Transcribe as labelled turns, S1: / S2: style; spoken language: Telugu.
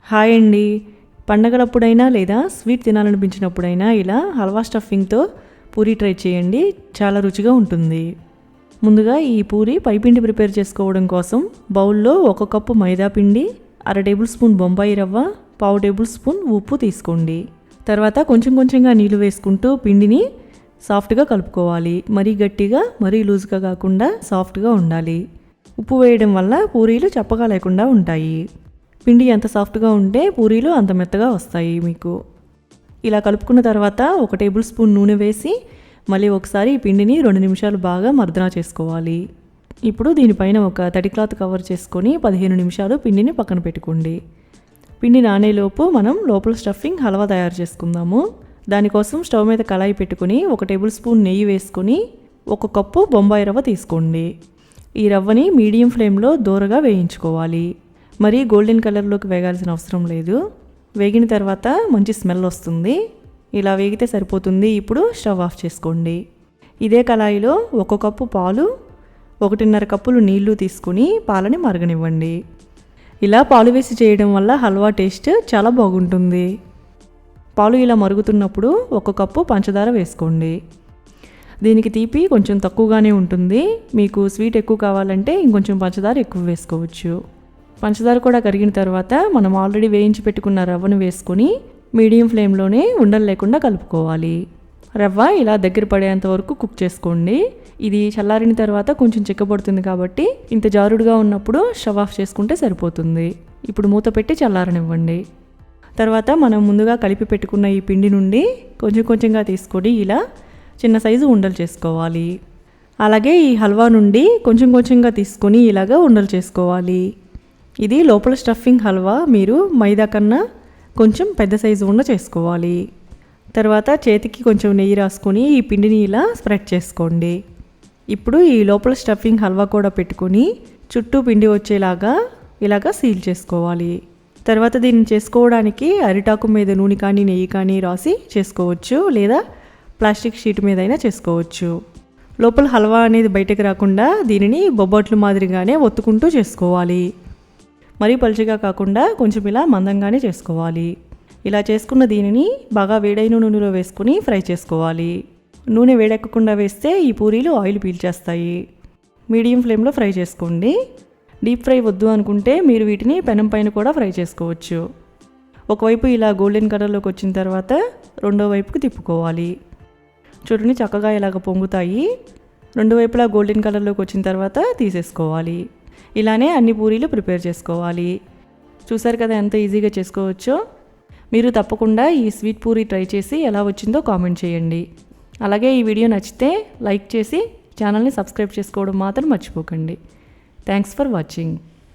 S1: హాయ్ అండి. పండగలప్పుడైనా లేదా స్వీట్ తినాలనిపించినప్పుడైనా ఇలా హల్వా స్టఫింగ్తో పూరీ ట్రై చేయండి. చాలా రుచిగా ఉంటుంది. ముందుగా ఈ పూరీ పైపిండి ప్రిపేర్ చేసుకోవడం కోసం బౌల్లో 1 కప్పు మైదా పిండి, 1/2 టేబుల్ స్పూన్ బొంబాయి రవ్వ, 1/2 టేబుల్ స్పూన్ ఉప్పు తీసుకోండి. తర్వాత కొంచెం కొంచెంగా నీళ్లు వేసుకుంటూ పిండిని సాఫ్ట్గా కలుపుకోవాలి. మరీ గట్టిగా మరీ లూజ్గా కాకుండా సాఫ్ట్గా ఉండాలి. ఉప్పు వేయడం వల్ల పూరీలు చప్పగా లేకుండా ఉంటాయి. పిండి ఎంత సాఫ్ట్గా ఉంటే పూరీలు అంత మెత్తగా వస్తాయి మీకు. ఇలా కలుపుకున్న తర్వాత 1 టేబుల్ స్పూన్ నూనె వేసి మళ్ళీ ఒకసారి ఈ పిండిని 2 నిమిషాలు బాగా మర్దన చేసుకోవాలి. ఇప్పుడు దీనిపైన ఒక తడి క్లాత్ కవర్ చేసుకొని 15 నిమిషాలు పిండిని పక్కన పెట్టుకోండి. పిండి నానేలోపు మనం లోపల స్టఫింగ్ హల్వా తయారు చేసుకుందాము. దానికోసం స్టవ్ మీద కళాయి పెట్టుకుని 1 టేబుల్ స్పూన్ నెయ్యి వేసుకొని 1 కప్పు బొంబాయి రవ్వ తీసుకోండి. ఈ రవ్వని మీడియం ఫ్లేమ్లో దోరగా వేయించుకోవాలి. మరీ గోల్డెన్ కలర్లోకి వేగాల్సిన అవసరం లేదు. వేగిన తర్వాత మంచి స్మెల్ వస్తుంది. ఇలా వేగితే సరిపోతుంది. ఇప్పుడు స్టవ్ ఆఫ్ చేసుకోండి. ఇదే కళాయిలో 1 కప్పు పాలు, 1.5 కప్పులు నీళ్లు తీసుకుని పాలని మరగనివ్వండి. ఇలా పాలు వేసి చేయడం వల్ల హల్వా టేస్ట్ చాలా బాగుంటుంది. పాలు ఇలా మరుగుతున్నప్పుడు 1 కప్పు పంచదార వేసుకోండి. దీనికి తీపి కొంచెం తక్కువగానే ఉంటుంది. మీకు స్వీట్ ఎక్కువ కావాలంటే ఇంకొంచెం పంచదార ఎక్కువ వేసుకోవచ్చు. పంచదార కూడా కరిగిన తర్వాత మనం ఆల్రెడీ వేయించి పెట్టుకున్న రవ్వను వేసుకొని మీడియం ఫ్లేమ్లోనే ఉండలు లేకుండా కలుపుకోవాలి. రవ్వ ఇలా దగ్గర పడేంత వరకు కుక్ చేసుకోండి. ఇది చల్లారిన తర్వాత కొంచెం చిక్కబడుతుంది కాబట్టి ఇంత జారుడుగా ఉన్నప్పుడు స్టవ్ ఆఫ్ చేసుకుంటే సరిపోతుంది. ఇప్పుడు మూత పెట్టి చల్లారనివ్వండి. తర్వాత మనం ముందుగా కలిపి పెట్టుకున్న ఈ పిండి నుండి కొంచెం కొంచెంగా తీసుకొని ఇలా చిన్న సైజు ఉండలు చేసుకోవాలి. అలాగే ఈ హల్వా నుండి కొంచెం కొంచెంగా తీసుకొని ఇలాగా ఉండలు చేసుకోవాలి. ఇది లోపల స్టఫింగ్ హల్వా. మీరు మైదా కన్నా కొంచెం పెద్ద సైజు ఉండ చేసుకోవాలి. తర్వాత చేతికి కొంచెం నెయ్యి రాసుకొని ఈ పిండిని ఇలా స్ప్రెడ్ చేసుకోండి. ఇప్పుడు ఈ లోపల స్టఫింగ్ హల్వా కూడా పెట్టుకొని చుట్టూ పిండి వచ్చేలాగా ఇలాగా సీల్ చేసుకోవాలి. తర్వాత దీన్ని చేసుకోవడానికి అరిటాకు మీద నూనె కానీ నెయ్యి కానీ రాసి చేసుకోవచ్చు, లేదా ప్లాస్టిక్ షీట్ మీద అయినా చేసుకోవచ్చు. లోపల హల్వా అనేది బయటకు రాకుండా దీనిని బొబ్బట్లు మాదిరిగానే ఒత్తుకుంటూ చేసుకోవాలి. మరీ పలుచగా కాకుండా కొంచెం ఇలా మందంగానే చేసుకోవాలి. ఇలా చేసుకున్న దీనిని బాగా వేడైన నూనెలో వేసుకుని ఫ్రై చేసుకోవాలి. నూనె వేడెక్కకుండా వేస్తే ఈ పూరీలు ఆయిల్ పీల్చేస్తాయి. మీడియం ఫ్లేమ్లో ఫ్రై చేసుకోండి. డీప్ ఫ్రై వద్దు అనుకుంటే మీరు వీటిని పెనం పైన కూడా ఫ్రై చేసుకోవచ్చు. ఒకవైపు ఇలా గోల్డెన్ కలర్లోకి వచ్చిన తర్వాత రెండో వైపుకి తిప్పుకోవాలి. చూడండి చక్కగా ఇలాగ పొంగుతాయి. రెండు వైపులా గోల్డెన్ కలర్లోకి వచ్చిన తర్వాత తీసేసుకోవాలి. ఇలానే అన్ని పూరీలు ప్రిపేర్ చేసుకోవాలి. చూసారు కదా ఎంత ఈజీగా చేసుకోవచ్చో. మీరు తప్పకుండా ఈ స్వీట్ పూరీ ట్రై చేసి ఎలా వచ్చిందో కామెంట్ చేయండి. అలాగే ఈ వీడియో నచ్చితే లైక్ చేసి ఛానల్ని సబ్స్క్రైబ్ చేసుకోవడం మాత్రం మర్చిపోకండి. Thanks for watching.